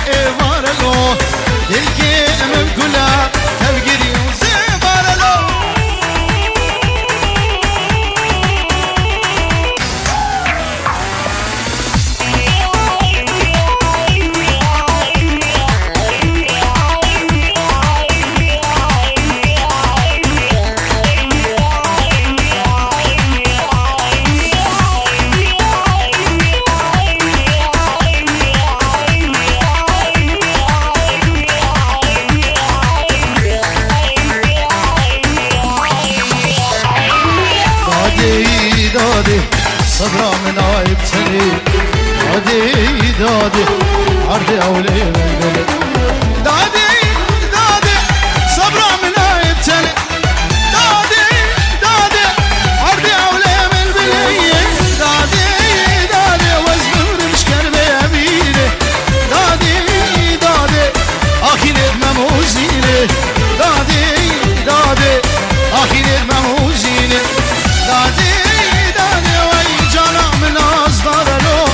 وارلو دلكي من كلها تفقري وزبارلو دادي صبرا من عيب تاني دادي عرضي أولي من قلب دادي صبرا من عيب تاني دادي عرضي أولي من بلي دادي وزنور مش كربي أميني دادي أخي ندمم وزيني دادي أخي ندمم وزيني دادي وای جانم ناز دارلو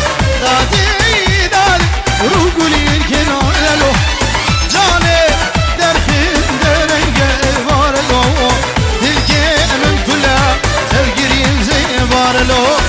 دادی رو گلی کنارلو جانه در خیم درنگه وارلو دلگه من کلا تفگریم زیبارلو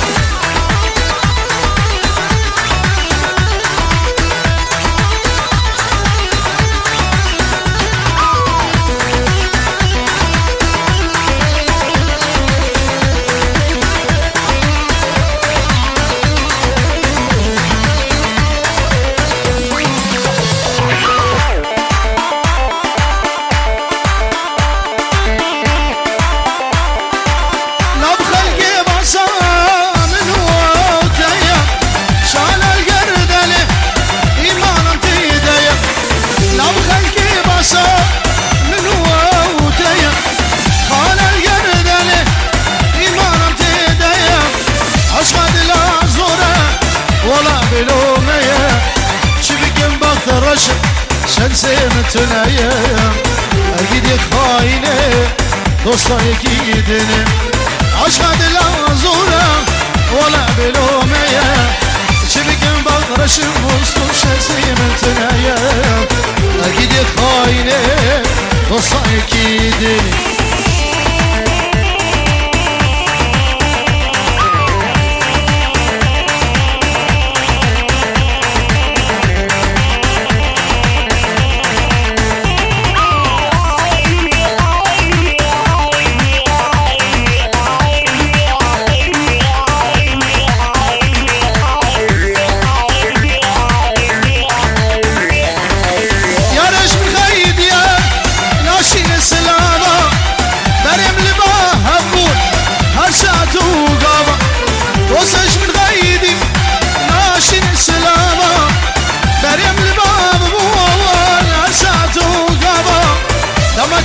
sen sevmetin ayım gidi haine dostlar gidini aşk adıyla zora ola belomeye çevikin bakırışım ustu sen sevmetin ayım gidi haine dostlar gidini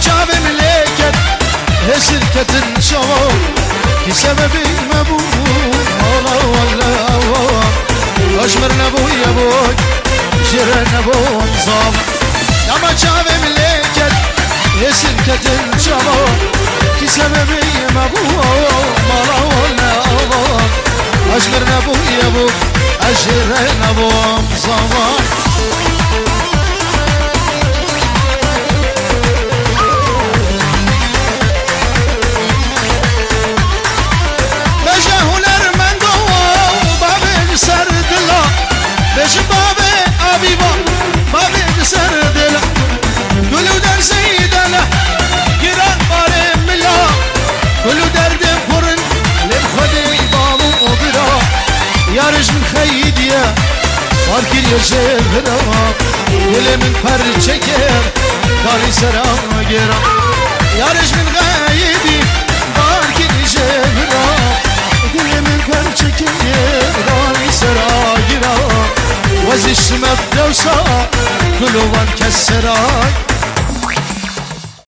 Çave mileket hesirketin şava ki sebebi mebu Allah Allah aşmır nebu yaboy jire nebu zam ama çave mileket hesirketin şava ki sebebi mebu Allah Allah aşmır nebu yaboy jire nebu zam yarış min xeydiye farkir yaşevra dile min per çeker kari serama gera yarış min xeydi farkir yaşevra dile min per çeker kari serama gera وزش مبدوسا كلوان كسراي